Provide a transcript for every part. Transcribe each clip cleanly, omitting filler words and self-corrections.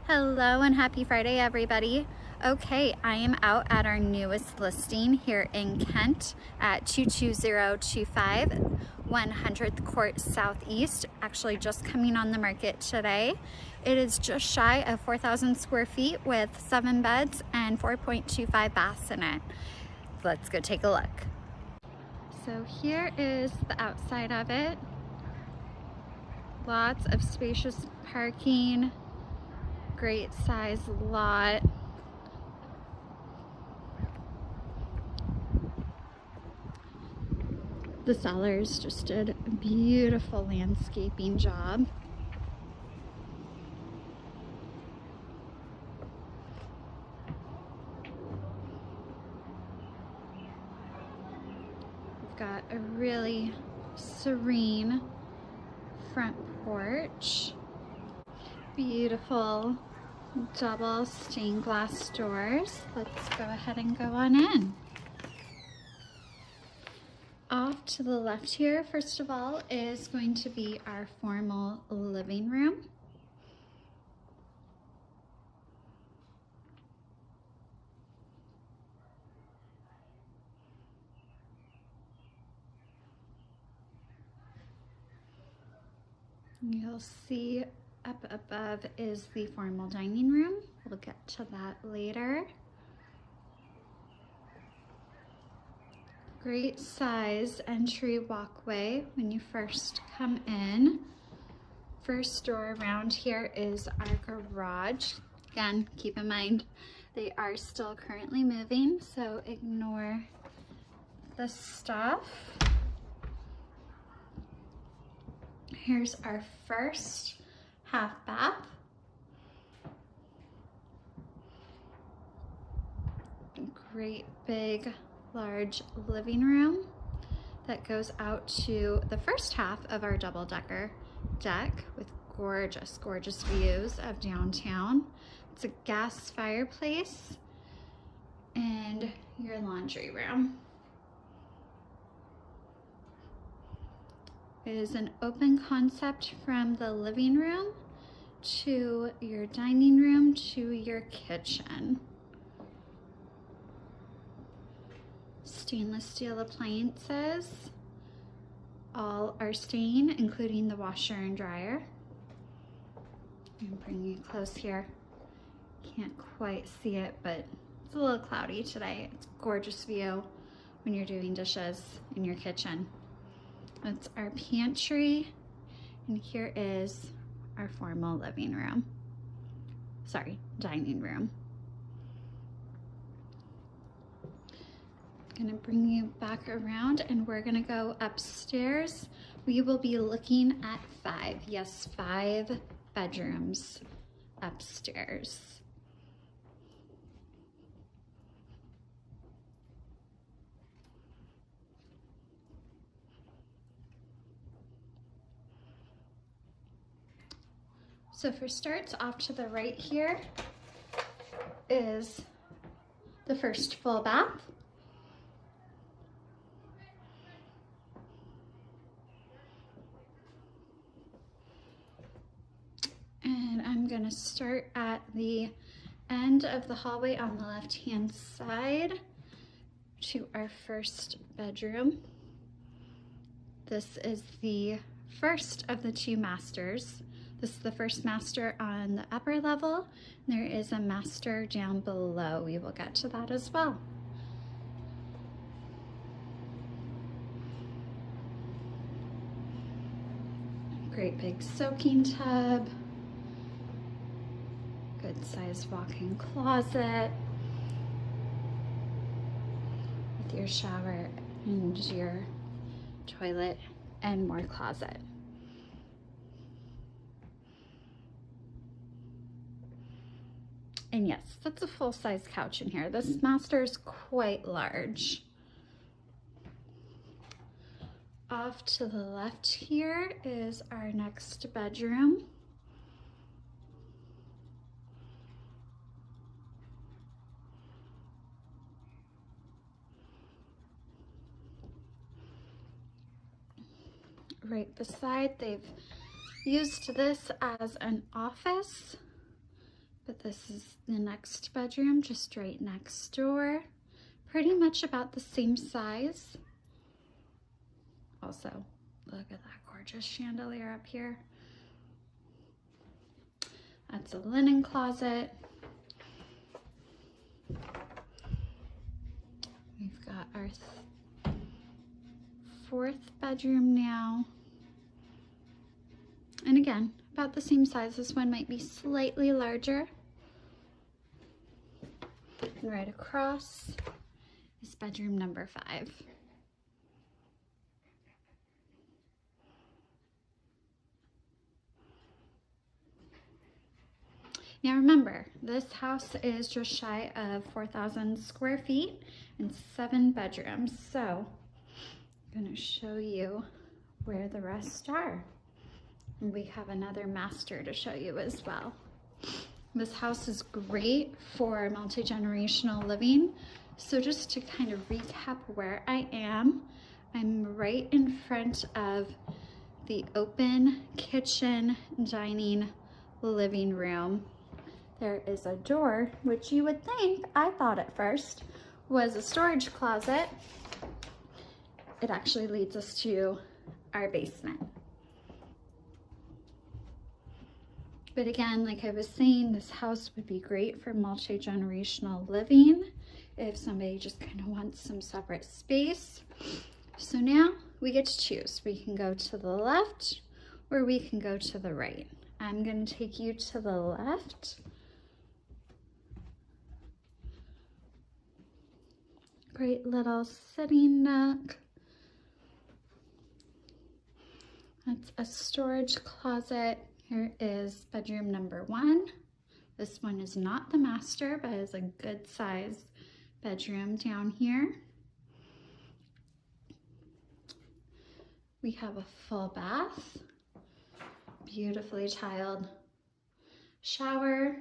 Hello and happy Friday, everybody. Okay, I am out at our newest listing here in Kent at 22025 100th Court Southeast, actually just coming on the market today. It is just shy of 4,000 square feet with 7 beds and 4.25 baths in it. Let's go take a look. So here is the outside of it. Lots of spacious parking. Great size lot. The sellers just did a beautiful landscaping job. We've got a really serene front porch. Beautiful double stained glass doors. Let's go ahead and go on in. Off to the left here, first of all, is going to be our formal living room. You'll see up above is the formal dining room. We'll get to that later. Great size entry walkway when you first come in. First door around here is our garage. Again, keep in mind they are still currently moving, so ignore the stuff. Here's our first half bath. Great big large living room that goes out to the first half of our double-decker deck with gorgeous views of downtown. It's a gas fireplace and your laundry room. It is an open concept from the living room to your dining room to your kitchen. Stainless steel appliances. All are staying, including the washer and dryer. I'm bringing you close here. Can't quite see it, but it's a little cloudy today. It's a gorgeous view when you're doing dishes in your kitchen. That's our pantry, and here is our formal living room. Sorry, dining room. Gonna bring you back around and we're gonna go upstairs. We will be looking at 5 bedrooms upstairs. So for starts, off to the right here is the first full bath. And I'm gonna start at the end of the hallway on the left-hand side to our first bedroom. This is the first of the 2 masters. This is the first master on the upper level. There is a master down below. We will get to that as well. Great big soaking tub. Good sized walk-in closet with your shower and your toilet and more closet. And yes, that's a full-size couch in here. This master is quite large. Off to the left here is our next bedroom. Right beside, they've used this as an office, But this is the next bedroom, just right next door. Pretty much about the same size. Also, look at that gorgeous chandelier up here. That's a linen closet. We've got our fourth bedroom now. And again, about the same size. This one might be slightly larger. And right across is bedroom number 5. Now remember, this house is just shy of 4,000 square feet and 7 bedrooms. So I'm going to show you where the rest are. And we have another master to show you as well. This house is great for multi-generational living. So just to kind of recap where I am, I'm right in front of the open kitchen, dining, living room. There is a door, which you would think, I thought at first, was a storage closet. It actually leads us to our basement. But again, like I was saying, this house would be great for multi-generational living if somebody just kind of wants some separate space. So now we get to choose. We can go to the left or we can go to the right. I'm going to take you to the left. Great little sitting nook. That's a storage closet. Here is bedroom number 1. This one is not the master, but is a good sized bedroom down here. We have a full bath, beautifully tiled shower,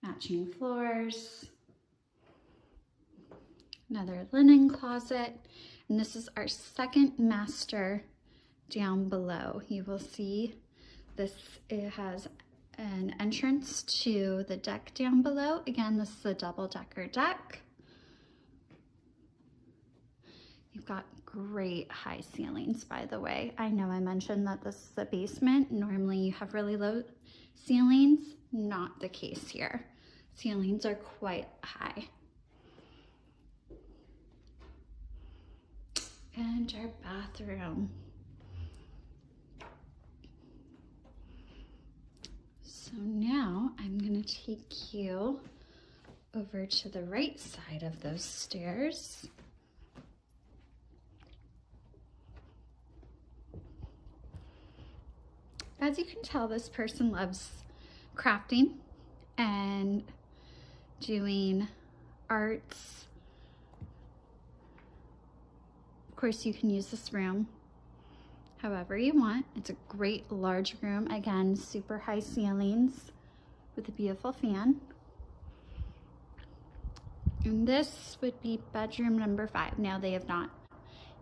matching floors, another linen closet, and this is our second master down below. You will see this, it has an entrance to the deck down below. Again, this is a double-decker deck. You've got great high ceilings, by the way. I know I mentioned that this is a basement. Normally you have really low ceilings. Not the case here. Ceilings are quite high. And our bathroom. So now I'm going to take you over to the right side of those stairs. As you can tell, this person loves crafting and doing arts. Of course, you can use this room however you want. It's a great large room. Again, super high ceilings with a beautiful fan. And this would be bedroom number 5. Now, they have not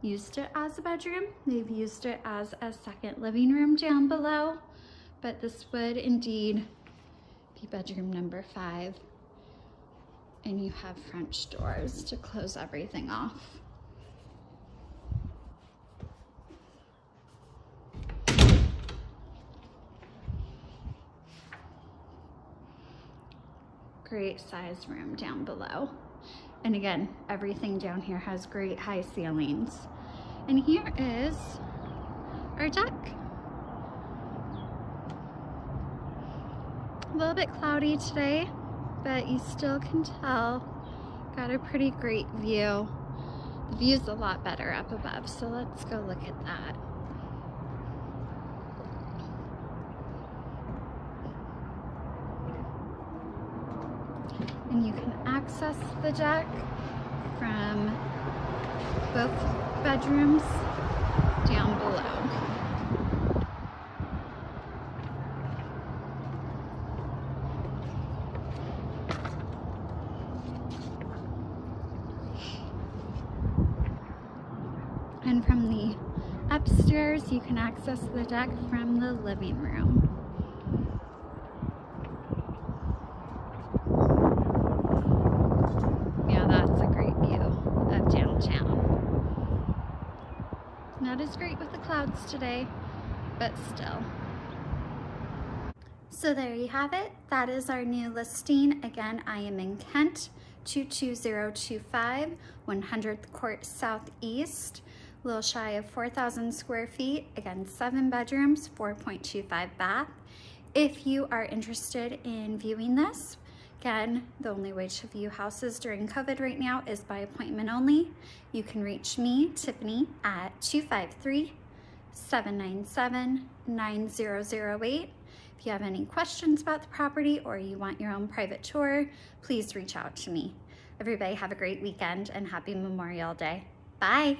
used it as a bedroom. They've used it as a second living room down below, but this would indeed be bedroom number 5. And you have French doors to close everything off. Great size room down below. And again, everything down here has great high ceilings. And here is our deck. A little bit cloudy today, but you still can tell, got a pretty great view. The view's a lot better up above, so let's go look at that. And you can access the deck from both bedrooms down below. And from the upstairs, you can access the deck from the living room. clouds today, but still. So there you have it. That is our new listing. Again, I am in Kent, 22025, 100th Court Southeast, a little shy of 4,000 square feet. Again, 7 bedrooms, 4.25 bath. If you are interested in viewing this, again, the only way to view houses during COVID right now is by appointment only. You can reach me, Tiffany, at 253-797-9008. If you have any questions about the property or you want your own private tour, please reach out to me. Everybody have a great weekend and happy Memorial Day. Bye.